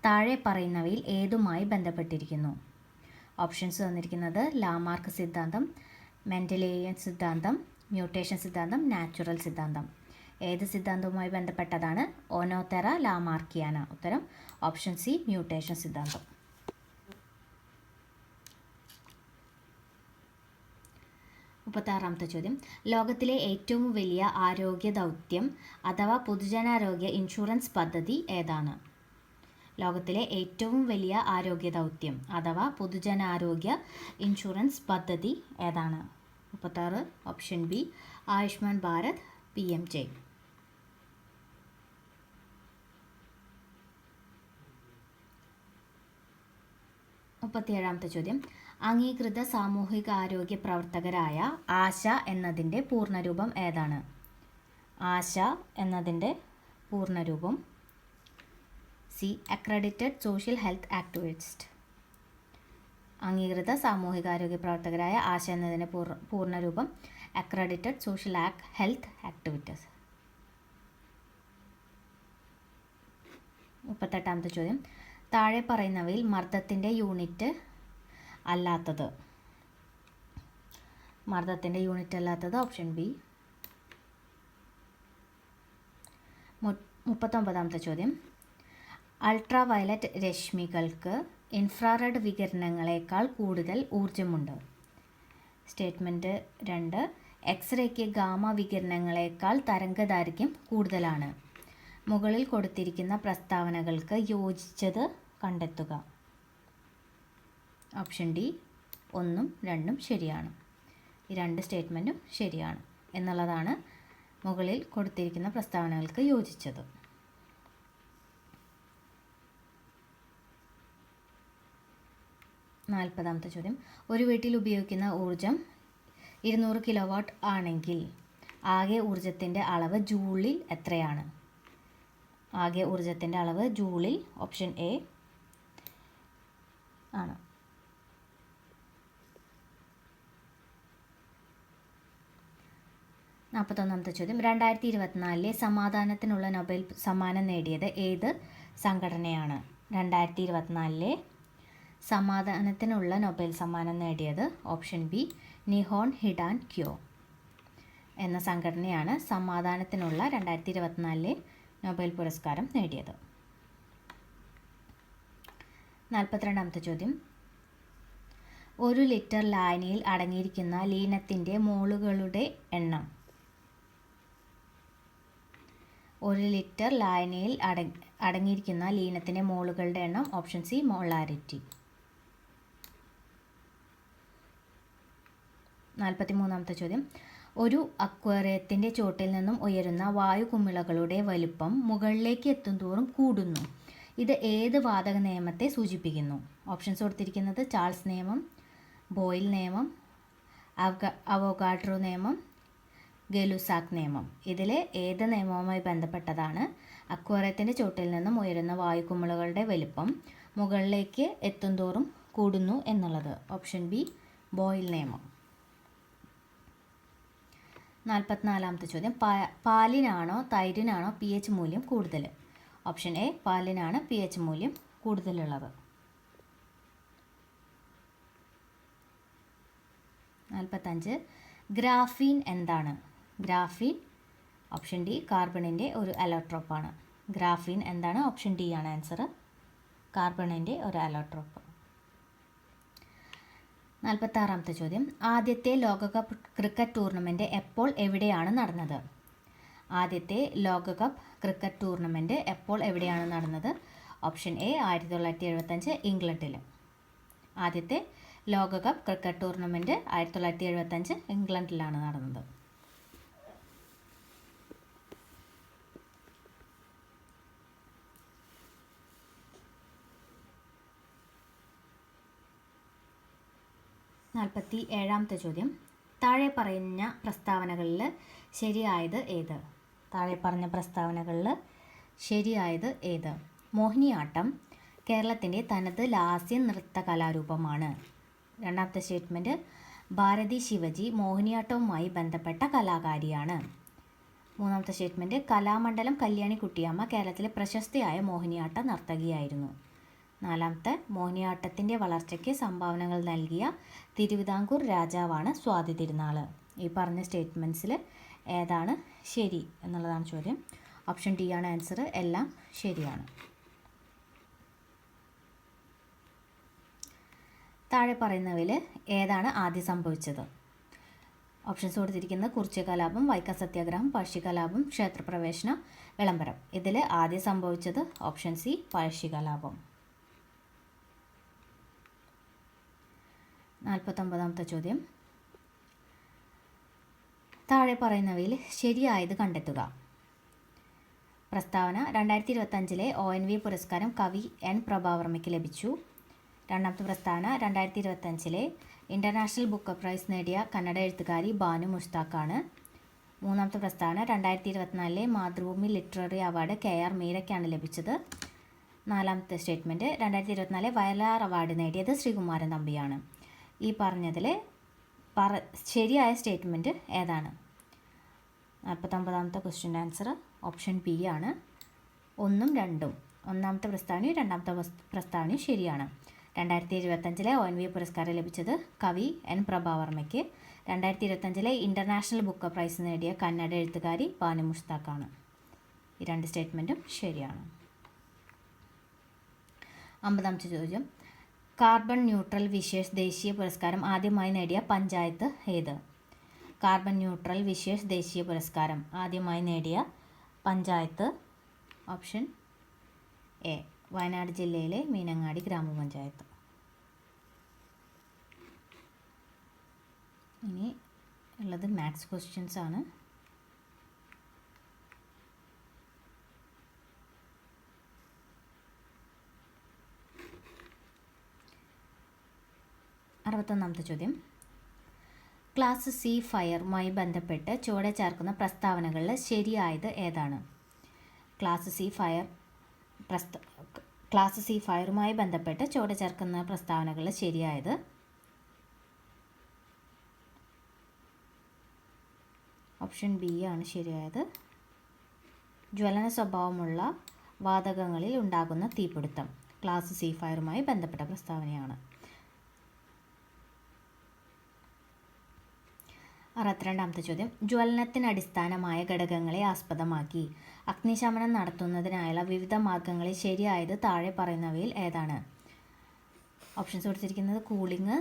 താഴെ പറയുന്നവയിൽ ഏതുമായി ബന്ധപ്പെട്ടിരിക്കുന്നു? ഓപ്ഷൻസ് തന്നിരിക്കുന്നത് ലാമാർക്ക് സിദ്ധാന്തം, മെൻഡലേയൻ സിദ്ധാന്തം, മ്യൂട്ടേഷൻ സിദ്ധാന്തം, നാച്ചുറൽ സിദ്ധാന്തം. ഏത് സിദ്ധാന്തവുമായി ബന്ധപ്പെട്ടതാണ് ഒനോതെറ ലാമാർക്കിയാന? ഉത്തരം ഓപ്ഷൻ സി മ്യൂട്ടേഷൻ സിദ്ധാന്തം. 36ാമത്തെ ചോദ്യം. ലോകത്തിലെ ഏറ്റവും വലിയ ആരോഗ്യ ദൗത്യം അഥവാ പൊതുജനാരോഗ്യ ഇൻഷുറൻസ് പദ്ധതി ഏതാണ്? ലോകത്തിലെ ഏറ്റവും വലിയ ആരോഗ്യ ദൗത്യം അഥവാ പൊതുജനാരോഗ്യ ഇൻഷുറൻസ് പദ്ധതി ഏതാണ്? 36 option B Ayushman Bharat PMJ. 37ാമത്തെ ചോദ്യം. അംഗീകൃത സാമൂഹികാരോഗ്യ പ്രവർത്തകരായ ആശ എന്നതിൻ്റെ പൂർണ്ണരൂപം ഏതാണ്? ആശ എന്നതിൻ്റെ പൂർണ്ണരൂപം C accredited social health activist. അംഗീകൃത സാമൂഹികാരോഗ്യ പ്രവർത്തകരായ ആശ എന്നതിൻ്റെ പൂർണ്ണരൂപം അക്രഡിറ്റഡ് സോഷ്യൽ ഹെൽത്ത് ആക്ടിവിറ്റീസ്. 38ാമത്തെ ചോദ്യം. താഴെ പറയുന്നവയിൽ മർദ്ദത്തിൻ്റെ യൂണിറ്റ് അല്ലാത്തത്. മർദ്ദത്തിൻ്റെ യൂണിറ്റ് അല്ലാത്തത് ഓപ്ഷൻ ബി. 39ാമത്തെ ചോദ്യം. അൾട്രാ വയലറ്റ് രശ്മികൾക്ക് ഇൻഫ്രാറെഡ് വികിരണങ്ങളെക്കാൾ കൂടുതൽ ഊർജ്ജമുണ്ട്. സ്റ്റേറ്റ്മെൻറ്റ് 2. എക്സ്റേക്ക് ഗാമ വികിരണങ്ങളെക്കാൾ തരംഗദൈർഘ്യം കൂടുതലാണ്. മുകളിൽ കൊടുത്തിരിക്കുന്ന പ്രസ്താവനകൾക്ക് യോജിച്ചത് കണ്ടെത്തുക. ഓപ്ഷൻ ഡി 1ഉം 2ഉം ശരിയാണ്. ഈ 2 സ്റ്റേറ്റ്മെൻറ്റും ശരിയാണ് എന്നുള്ളതാണ് മുകളിൽ കൊടുത്തിരിക്കുന്ന പ്രസ്താവനകൾക്ക് യോജിച്ചത്. 40ാമത്തെ ചോദ്യം. ഒരു വീട്ടിൽ ഉപയോഗിക്കുന്ന ഊർജം 200 കിലോവാട്ട് ആണെങ്കിൽ ആകെ ഊർജത്തിൻ്റെ അളവ് ജൂളിൽ എത്രയാണ്? ആകെ ഊർജത്തിൻ്റെ അളവ് ജൂളിൽ ഓപ്ഷൻ എ ആണ്. 41ാമത്തെ ചോദ്യം. 2024 സമാധാനത്തിനുള്ള നൊബേൽ സമ്മാനം നേടിയത് ഏത് സംഘടനയാണ്? 2024 സമാധാനത്തിനുള്ള നൊബേൽ സമ്മാനം നേടിയത് ഓപ്ഷൻ ബി നിഹോൺ ഹിഡാൻ ക്യോ എന്ന സംഘടനയാണ് സമാധാനത്തിനുള്ള 2024 നൊബേൽ പുരസ്കാരം നേടിയത്. 42ാമത്തെ ചോദ്യം. 1 ലിറ്റർ ലായനിയിൽ അടങ്ങിയിരിക്കുന്ന ലീനത്തിൻ്റെ മോളുകളുടെ എണ്ണം. 1 ലിറ്റർ ലായനിയിൽ അടങ്ങിയിരിക്കുന്ന ലീനത്തിൻ്റെ മോളുകളുടെ എണ്ണം. Option C മോളാരിറ്റി. 43-ാമത്തെ ചോദ്യം. ഒരു അക്വേറിയത്തിൻ്റെ ചോട്ടിൽ നിന്നും ഉയരുന്ന വായുകുമിളകളുടെ വലുപ്പം മുകളിലേക്ക് എത്തുന്തോറും കൂടുന്നു. ഇത് ഏത് വാതക നിയമത്തെ സൂചിപ്പിക്കുന്നു? ഓപ്ഷൻസ് കൊടുത്തിരിക്കുന്നത് ചാൾസ് നിയമം, ബോയിൽ നിയമം, അവോഗാഡ്രോ നിയമം, ഗെ-ലുസാക്ക് നിയമം. ഇതിൽ ഏത് നിയമവുമായി ബന്ധപ്പെട്ടതാണ് അക്വേറിയത്തിൻ്റെ ചോട്ടിൽ നിന്നും ഉയരുന്ന വായുകുമിളകളുടെ വലുപ്പം മുകളിലേക്ക് എത്തുന്തോറും കൂടുന്നു എന്നുള്ളത്? ഓപ്ഷൻ ബി ബോയിൽ നിയമം. 44-ാമത്തെ ചോദ്യം. പാലിനാണോ തൈരിനാണോ pH മൂല്യം കൂടുതൽ? ഓപ്ഷൻ എ പാലിനാണ് pH മൂല്യം കൂടുതലുള്ളത്. 45. ഗ്രാഫീൻ എന്താണ്? ഗ്രാഫീൻ ഓപ്ഷൻ ഡി കാർബണിൻ്റെ ഒരു അലോട്രോപ്പാണ്. ഗ്രാഫീൻ എന്താണ്? ഓപ്ഷൻ ഡി ആണ് ആൻസർ, കാർബണിൻ്റെ ഒരു അലോട്രോപ്പ്. 46-ാമത്തെ ചോദ്യം. ആദ്യത്തെ ലോകകപ്പ് ക്രിക്കറ്റ് ടൂർണമെൻറ്റ് എപ്പോൾ എവിടെയാണ് നടന്നത്? ആദ്യത്തെ ലോകകപ്പ് ക്രിക്കറ്റ് ടൂർണമെൻറ്റ് എപ്പോൾ എവിടെയാണ് നടന്നത്? ഓപ്ഷൻ എ 1975 ഇംഗ്ലണ്ടിൽ. ആദ്യത്തെ ലോകകപ്പ് ക്രിക്കറ്റ് ടൂർണമെൻറ്റ് 1975 ഇംഗ്ലണ്ടിലാണ് നടന്നത്. 47-ാമത്തെ ചോദ്യം. താഴെ പറഞ്ഞ പ്രസ്താവനകളിൽ ശരിയായത് ഏത്? താഴെ പറഞ്ഞ പ്രസ്താവനകളിൽ ശരിയായത് ഏത്? മോഹിനിയാട്ടം കേരളത്തിൻ്റെ തനത് ലാസ്യ നൃത്ത കലാരൂപമാണ്. രണ്ടാമത്തെ സ്റ്റേറ്റ്മെൻറ്റ് ഭാരതി ശിവജി മോഹിനിയാട്ടവുമായി ബന്ധപ്പെട്ട കലാകാരിയാണ്. മൂന്നാമത്തെ സ്റ്റേറ്റ്മെൻറ്റ് കലാമണ്ഡലം കല്യാണിക്കുട്ടിയമ്മ കേരളത്തിലെ പ്രശസ്തയായ മോഹിനിയാട്ട നർത്തകിയായിരുന്നു. നാലാമത്തെ മോഹിനിയാട്ടത്തിൻ്റെ വളർച്ചയ്ക്ക് സംഭാവനകൾ നൽകിയ തിരുവിതാംകൂർ രാജാവാണ് സ്വാതി തിരുനാൾ. ഈ പറഞ്ഞ സ്റ്റേറ്റ്മെൻറ്റ്സിൽ ഏതാണ് ശരി എന്നുള്ളതാണ് ചോദ്യം. ഓപ്ഷൻ ഡി ആണ് ആൻസർ, എല്ലാം ശരിയാണ്. താഴെ പറയുന്നവയിൽ ഏതാണ് ആദ്യം സംഭവിച്ചത്? ഓപ്ഷൻസ് കൊടുത്തിരിക്കുന്നത് കുറിച്യ കലാപം, വൈക്കം സത്യാഗ്രഹം, പഴശ്ശികലാപം, ക്ഷേത്രപ്രവേശന വിളംബരം. ഇതിൽ ആദ്യം സംഭവിച്ചത് ഓപ്ഷൻ സി പഴശ്ശികലാപം. 49-ാമത്തെ ചോദ്യം. താഴെ പറയുന്നവയിൽ ശരിയായത് കണ്ടെത്തുക. പ്രസ്താവന 2025 ONV പുരസ്കാരം കവി N പ്രഭാവർമ്മയ്ക്ക് ലഭിച്ചു. രണ്ടാമത്തെ പ്രസ്താവന 2025 ഇൻ്റർനാഷണൽ ബുക്ക് പ്രൈസ് നേടിയ കന്നഡ എഴുത്തുകാരി ബാനു മുഷ്താഖാണ്. മൂന്നാമത്തെ പ്രസ്താവന 2024 മാതൃഭൂമി ലിറ്റററി അവാർഡ് KR മീരയ്ക്കാണ് ലഭിച്ചത്. നാലാമത്തെ സ്റ്റേറ്റ്മെൻറ്റ് 2024 വയലാർ അവാർഡ് നേടിയത് ശ്രീകുമാരൻ തമ്പിയാണ്. ഈ പറഞ്ഞതിൽ ശരിയായ സ്റ്റേറ്റ്മെൻറ്റ് ഏതാണ്? 49-ാമത്തെ ക്വസ്റ്റ്യൻ്റെ ആൻസർ ഓപ്ഷൻ ബി ആണ്. 1ഉം 2ഉം, ഒന്നാമത്തെ പ്രസ്താവനയും രണ്ടാമത്തെ പ്രസ്താവനയും ശരിയാണ്. 2025 ONV പുരസ്കാരം ലഭിച്ചത് കവി N പ്രഭാവർമ്മയ്ക്ക്. 2025 ഇൻ്റർനാഷണൽ ബുക്ക് പ്രൈസ് നേടിയ കന്നഡ എഴുത്തുകാരി ബാനു മുഷ്താഖാണ്. ഈ രണ്ട് സ്റ്റേറ്റ്മെൻറ്റും ശരിയാണ്. 50-ാമത്തെ ചോദ്യം. കാർബൺ ന്യൂട്രൽ വിശേഷ് ദേശീയ പുരസ്കാരം ആദ്യമായി നേടിയ പഞ്ചായത്ത് ഏത്? കാർബൺ ന്യൂട്രൽ വിശേഷ് ദേശീയ പുരസ്കാരം ആദ്യമായി നേടിയ പഞ്ചായത്ത് ഓപ്ഷൻ എ വയനാട് ജില്ലയിലെ മീനങ്ങാടി ഗ്രാമപഞ്ചായത്ത്. ഇനി ഉള്ളത് മാത്സ് ക്വസ്റ്റ്യൻസ് ആണ്. അറുപത്തൊന്നാമത്തെ ചോദ്യം. ക്ലാസ് സി ഫയറുമായി ബന്ധപ്പെട്ട് ചുവടെ ചേർക്കുന്ന പ്രസ്താവനകളിൽ ശരിയായത് ഏതാണ്? ക്ലാസ് സി ഫയറുമായി ബന്ധപ്പെട്ട് ചുവടെ ചേർക്കുന്ന പ്രസ്താവനകളിൽ ശരിയായത് ഓപ്ഷൻ ബി ആണ് ശരിയായത്. ജ്വലന സ്വഭാവമുള്ള വാതകങ്ങളിൽ ഉണ്ടാകുന്ന തീപിടുത്തം ക്ലാസ് സി ഫയറുമായി ബന്ധപ്പെട്ട പ്രസ്താവനയാണ്. 62-ാമത്തെ ചോദ്യം. ജ്വലനത്തിനടിസ്ഥാനമായ ഘടകങ്ങളെ ആസ്പദമാക്കി അഗ്നിശമനം നടത്തുന്നതിനായുള്ള വിവിധ മാർഗങ്ങളിൽ ശരിയായത് താഴെ പറയുന്നവയിൽ ഏതാണ്? ഓപ്ഷൻസ് കൊടുത്തിരിക്കുന്നത് കൂളിംഗ്,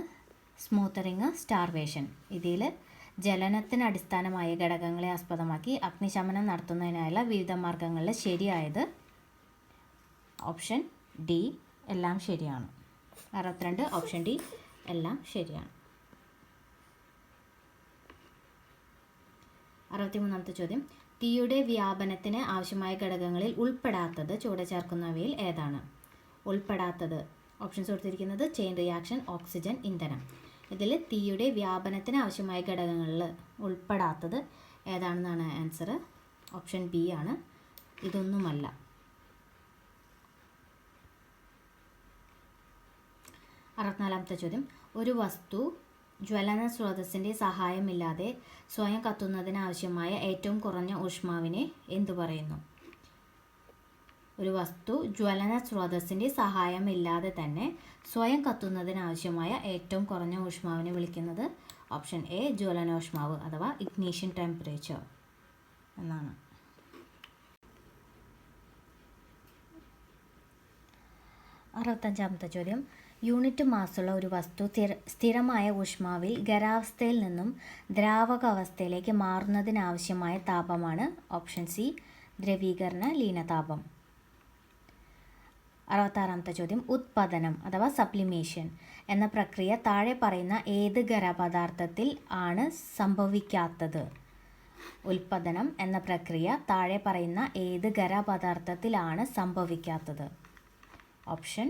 സ്മൂത്തറിങ്, സ്റ്റാർവേഷൻ. ഇതിൽ ജ്വലനത്തിന് അടിസ്ഥാനമായ ഘടകങ്ങളെ ആസ്പദമാക്കി അഗ്നിശമനം നടത്തുന്നതിനായുള്ള വിവിധ മാർഗങ്ങളിൽ ശരിയായത് ഓപ്ഷൻ ഡി എല്ലാം ശരിയാണ്. 62 ഓപ്ഷൻ ഡി എല്ലാം ശരിയാണ്. 63ാമത്തെ ചോദ്യം, തീയുടെ വ്യാപനത്തിന് ആവശ്യമായ ഘടകങ്ങളിൽ ഉൾപ്പെടാത്തത് ചുവടെ ചേർക്കുന്നവയിൽ ഏതാണ്? ഉൾപ്പെടാത്തത് ഓപ്ഷൻസ് കൊടുത്തിരിക്കുന്നത് ചെയിൻ റിയാക്ഷൻ, ഓക്സിജൻ, ഇന്ധനം. ഇതിൽ തീയുടെ വ്യാപനത്തിന് ആവശ്യമായ ഘടകങ്ങളിൽ ഉൾപ്പെടാത്തത് ഏതാണെന്നാണ് ആൻസർ. ഓപ്ഷൻ ബി ആണ്, ഇതൊന്നുമല്ല. 64ാമത്തെ ചോദ്യം, ഒരു വസ്തു ജ്വലന സ്രോതസ്സിൻ്റെ സഹായമില്ലാതെ സ്വയം കത്തുന്നതിനാവശ്യമായ ഏറ്റവും കുറഞ്ഞ ഊഷ്മാവിനെ എന്തു പറയുന്നു? ഒരു വസ്തു ജ്വലന സ്രോതസ്സിൻ്റെ സഹായമില്ലാതെ തന്നെ സ്വയം കത്തുന്നതിനാവശ്യമായ ഏറ്റവും കുറഞ്ഞ ഊഷ്മാവിനെ വിളിക്കുന്നത് ഓപ്ഷൻ എ ജ്വലനോഷ്മാവ് അഥവാ ഇഗ്നീഷൻ ടെമ്പറേച്ചർ എന്നാണ്. 65ാമത്തെ ചോദ്യം, യൂണിറ്റ് മാസുള്ള ഒരു വസ്തു സ്ഥിരമായ ഊഷ്മാവിൽ ഖരാവസ്ഥയിൽ നിന്നും ദ്രാവകാവസ്ഥയിലേക്ക് മാറുന്നതിനാവശ്യമായ താപമാണ് ഓപ്ഷൻ സി ദ്രവീകരണ ലീനതാപം. 66ാമത്തെ ചോദ്യം, ഉത്പാദനം അഥവാ സബ്ലിമേഷൻ എന്ന പ്രക്രിയ താഴെ പറയുന്ന ഏത് ഖരപദാർത്ഥത്തിൽ ആണ് സംഭവിക്കാത്തത്? ഉൽപാദനം എന്ന പ്രക്രിയ താഴെ പറയുന്ന ഏത് ഖരപദാർത്ഥത്തിലാണ് സംഭവിക്കാത്തത്? ഓപ്ഷൻ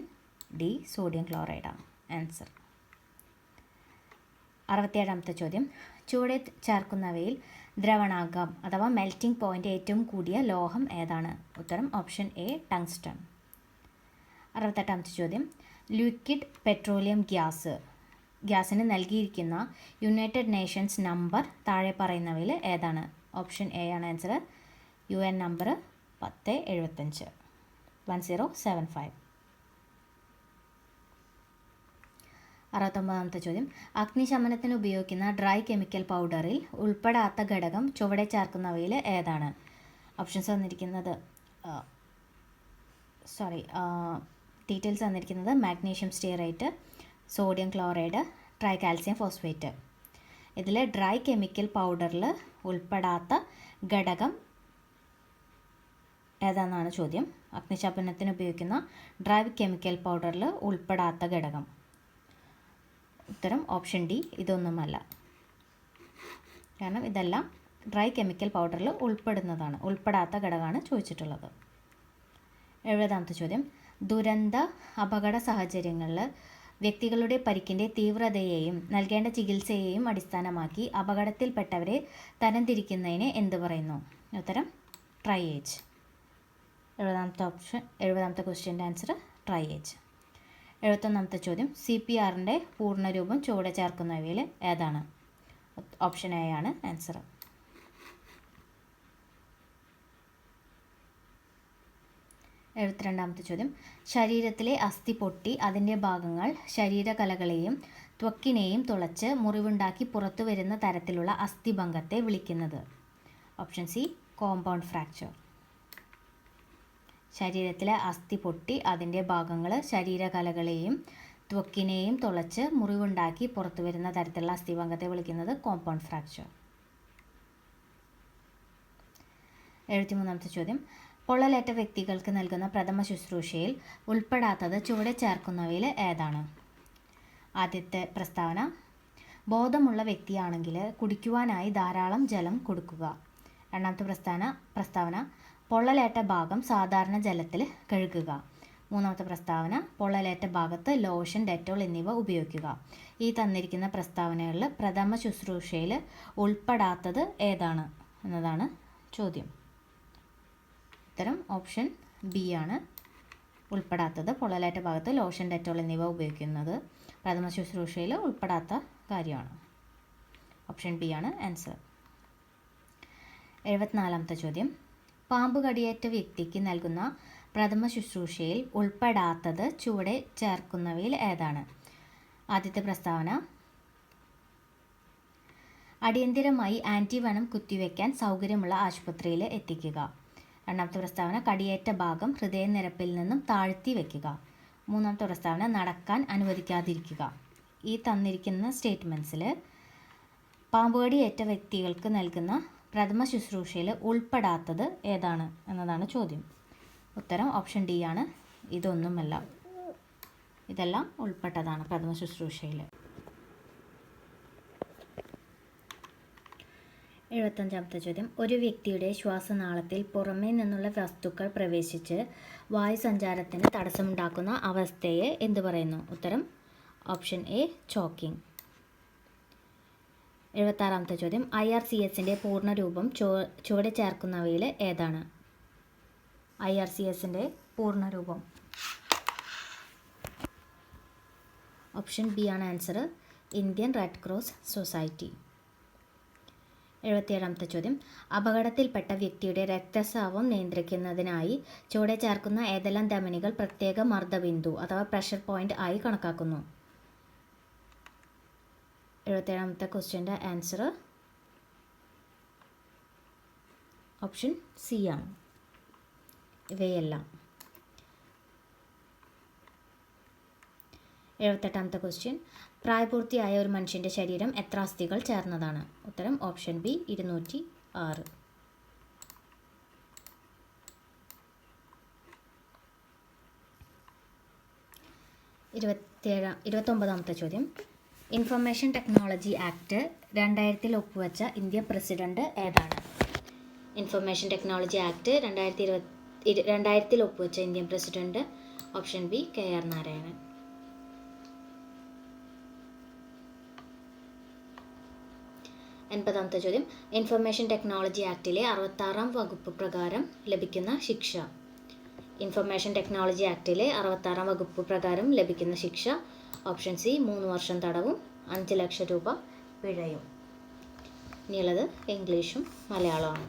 ഡി സോഡിയം ക്ലോറൈഡാണ് ആൻസർ. 67ാമത്തെ ചോദ്യം, ചുവടെ ചേർക്കുന്നവയിൽ ദ്രവണാങ്കം അഥവാ മെൽറ്റിംഗ് പോയിൻ്റ് ഏറ്റവും കൂടിയ ലോഹം ഏതാണ്? ഉത്തരം ഓപ്ഷൻ എ ടങ്സ്റ്റൺ. 68ാമത്തെ ചോദ്യം, ലിക്വിഡ് പെട്രോളിയം ഗ്യാസിന് നൽകിയിരിക്കുന്ന യുണൈറ്റഡ് നേഷൻസ് നമ്പർ താഴെ പറയുന്നവയിൽ ഏതാണ്? ഓപ്ഷൻ എ ആണ് ആൻസർ. UN number 1075 1075. 69ാമത്തെ ചോദ്യം, അഗ്നിശമനത്തിന് ഉപയോഗിക്കുന്ന ഡ്രൈ കെമിക്കൽ പൗഡറിൽ ഉൾപ്പെടാത്ത ഘടകം ചുവടെ ചേർക്കുന്നവയിൽ ഏതാണ്? ഓപ്ഷൻസ് തന്നിരിക്കുന്നത് ഡീറ്റെയിൽസ് തന്നിരിക്കുന്നത് magnesium stearate, sodium chloride, try calcium phosphate. ഇതിൽ ഡ്രൈ കെമിക്കൽ പൗഡറിൽ ഉൾപ്പെടാത്ത ഘടകം ഏതാണെന്നാണ് ചോദ്യം. അഗ്നിശമനത്തിന് ഉപയോഗിക്കുന്ന ഡ്രൈ കെമിക്കൽ പൗഡറിൽ ഉൾപ്പെടാത്ത ഘടകം. ഉത്തരം ഓപ്ഷൻ ഡി ഇതൊന്നുമല്ല. കാരണം ഇതെല്ലാം ഡ്രൈ കെമിക്കൽ പൗഡറിൽ ഉൾപ്പെടാത്ത ഘടകമാണ് ചോദിച്ചിട്ടുള്ളത്. 70ാമത്തെ ചോദ്യം, ദുരന്ത അപകട സാഹചര്യങ്ങളിൽ വ്യക്തികളുടെ പരിക്കിൻ്റെ തീവ്രതയെയും നൽകേണ്ട ചികിത്സയെയും അടിസ്ഥാനമാക്കി അപകടത്തിൽപ്പെട്ടവരെ തരംതിരിക്കുന്നതിന് എന്ത് പറയുന്നു? ഉത്തരം ട്രയേജ്. 70ാമത്തെ ക്വസ്റ്റ്യൻ്റെ ആൻസർ ട്രയേജ്. 71ാമത്തെ ചോദ്യം, CPRൻ്റെ പൂർണ്ണരൂപം ചുവടെ ചേർക്കുന്നവയിൽ ഏതാണ്? ഓപ്ഷൻ എ ആണ് ആൻസർ. 72ാമത്തെ ചോദ്യം, ശരീരത്തിലെ അസ്ഥി പൊട്ടി അതിൻ്റെ ഭാഗങ്ങൾ ശരീരകലകളെയും ത്വക്കിനെയും തുളച്ച് മുറിവുണ്ടാക്കി പുറത്തു വരുന്ന തരത്തിലുള്ള അസ്ഥിഭംഗത്തെ വിളിക്കുന്നത്? Option C compound fracture. ശരീരത്തിലെ അസ്ഥി പൊട്ടി അതിൻ്റെ ഭാഗങ്ങൾ ശരീരകലകളെയും ത്വക്കിനെയും തുളച്ച് മുറിവുണ്ടാക്കി പുറത്തു വരുന്ന തരത്തിലുള്ള അസ്ഥിഭംഗത്തെ വിളിക്കുന്നത് കോമ്പൗണ്ട് ഫ്രാക്ചർ. 73ാമത്തെ ചോദ്യം, പൊള്ളലേറ്റ വ്യക്തികൾക്ക് നൽകുന്ന പ്രഥമ ശുശ്രൂഷയിൽ ഉൾപ്പെടാത്തത് ചുവടെ ചേർക്കുന്നവയിൽ ഏതാണ്? ആദ്യത്തെ പ്രസ്താവന, ബോധമുള്ള വ്യക്തിയാണെങ്കിൽ കുടിക്കുവാനായി ധാരാളം ജലം കൊടുക്കുക. രണ്ടാമത്തെ പ്രസ്താവന, പൊള്ളലേറ്റ ഭാഗം സാധാരണ ജലത്തിൽ കഴുകുക. മൂന്നാമത്തെ പ്രസ്താവന, പൊള്ളലേറ്റ ഭാഗത്ത് ലോഷൻ, ഡെറ്റോൾ എന്നിവ ഉപയോഗിക്കുക. ഈ തന്നിരിക്കുന്ന പ്രസ്താവനകളിൽ പ്രഥമ ശുശ്രൂഷയിൽ ഉൾപ്പെടാത്തത് ഏതാണ് എന്നതാണ് ചോദ്യം. ഉത്തരം ഓപ്ഷൻ ബി ആണ് ഉൾപ്പെടാത്തത്. പൊള്ളലേറ്റ ഭാഗത്ത് ലോഷൻ, ഡെറ്റോൾ എന്നിവ ഉപയോഗിക്കുന്നത് പ്രഥമ ശുശ്രൂഷയിൽ ഉൾപ്പെടാത്ത കാര്യമാണ്. ഓപ്ഷൻ ബി ആണ് ആൻസർ. 74ാമത്തെ ചോദ്യം, പാമ്പ് കടിയേറ്റ വ്യക്തിക്ക് നൽകുന്ന പ്രഥമ ശുശ്രൂഷയിൽ ഉൾപ്പെടാത്തത് ചുവടെ ചേർക്കുന്നവയിൽ ഏതാണ്? ആദ്യത്തെ പ്രസ്താവന, അടിയന്തിരമായി ആൻറ്റിവെനം കുത്തിവെക്കാൻ സൗകര്യമുള്ള ആശുപത്രിയിൽ എത്തിക്കുക. രണ്ടാമത്തെ പ്രസ്താവന, കടിയേറ്റ ഭാഗം ഹൃദയനിരപ്പിൽ നിന്നും താഴ്ത്തി വയ്ക്കുക. മൂന്നാമത്തെ പ്രസ്താവന, നടക്കാൻ അനുവദിക്കാതിരിക്കുക. ഈ തന്നിരിക്കുന്ന സ്റ്റേറ്റ്മെൻറ്റ്സിൽ പാമ്പുകടി ഏറ്റ വ്യക്തികൾക്ക് നൽകുന്ന പ്രഥമ ശുശ്രൂഷയിൽ ഉൾപ്പെടാത്തത് ഏതാണ് എന്നതാണ് ചോദ്യം. ഉത്തരം ഓപ്ഷൻ ഡി ആണ്. ഇതൊന്നുമല്ല. ഇതെല്ലാം ഉൾപ്പെട്ടതാണ് പ്രഥമ ശുശ്രൂഷയിൽ. 75-ാമത്തെ ചോദ്യം. ഒരു വ്യക്തിയുടെ ശ്വാസനാളത്തിൽ പുറമേ നിന്നുള്ള വസ്തുക്കൾ പ്രവേശിച്ച് വായുസഞ്ചാരത്തിന് തടസ്സമുണ്ടാക്കുന്ന അവസ്ഥയെ എന്ത് പറയുന്നു? ഉത്തരം ഓപ്ഷൻ എ ചോക്കിംഗ്. 76-ാമത്തെ ചോദ്യം. IRCSൻ്റെ പൂർണ്ണരൂപം ചുവടെ ചേർക്കുന്നവയിൽ ഏതാണ്? IRCSൻ്റെ പൂർണ്ണരൂപം ഓപ്ഷൻ ബി ആണ് answer. Indian red cross society. 77-ാമത്തെ ചോദ്യം. അപകടത്തിൽപ്പെട്ട വ്യക്തിയുടെ രക്തസ്രാവം നിയന്ത്രിക്കുന്നതിനായി ചുവടെ ചേർക്കുന്ന ഏതെല്ലാം ധമനികൾ പ്രത്യേക മർദ്ദബിന്ദു അഥവാ പ്രഷർ പോയിന്റ് ആയി കണക്കാക്കുന്നു? 77-ാമത്തെ ക്വസ്റ്റ്യൻ്റെ ആൻസർ ഓപ്ഷൻ സി ആണ്. ഇവയെല്ലാം. 78-ാമത്തെ ക്വസ്റ്റ്യൻ. പ്രായപൂർത്തിയായ ഒരു മനുഷ്യൻ്റെ ശരീരം എത്ര അസ്ഥികൾ ചേർന്നതാണ്? ഉത്തരം ഓപ്ഷൻ ബി 206. 29-ാമത്തെ ചോദ്യം. ഇൻഫർമേഷൻ ടെക്നോളജി ആക്ട് 2000 ഒപ്പുവെച്ച ഇന്ത്യൻ പ്രസിഡന്റ് ഏതാണ്? ഇൻഫർമേഷൻ ടെക്നോളജി ആക്ട് 2000 ഒപ്പുവെച്ച Indian president option B KR Narayanan. 80-ാമത്തെ ചോദ്യം. ഇൻഫർമേഷൻ ടെക്നോളജി ആക്ടിലെ 66-ാം വകുപ്പ് പ്രകാരം ലഭിക്കുന്ന ശിക്ഷ? ഇൻഫർമേഷൻ ടെക്നോളജി ആക്ടിലെ 66-ാം വകുപ്പ് പ്രകാരം ലഭിക്കുന്ന ശിക്ഷ ഓപ്ഷൻ സി 3 വർഷം തടവും 5 ലക്ഷം രൂപ പിഴയും. ഇനിയുള്ളത് ഇംഗ്ലീഷും മലയാളമാണ്.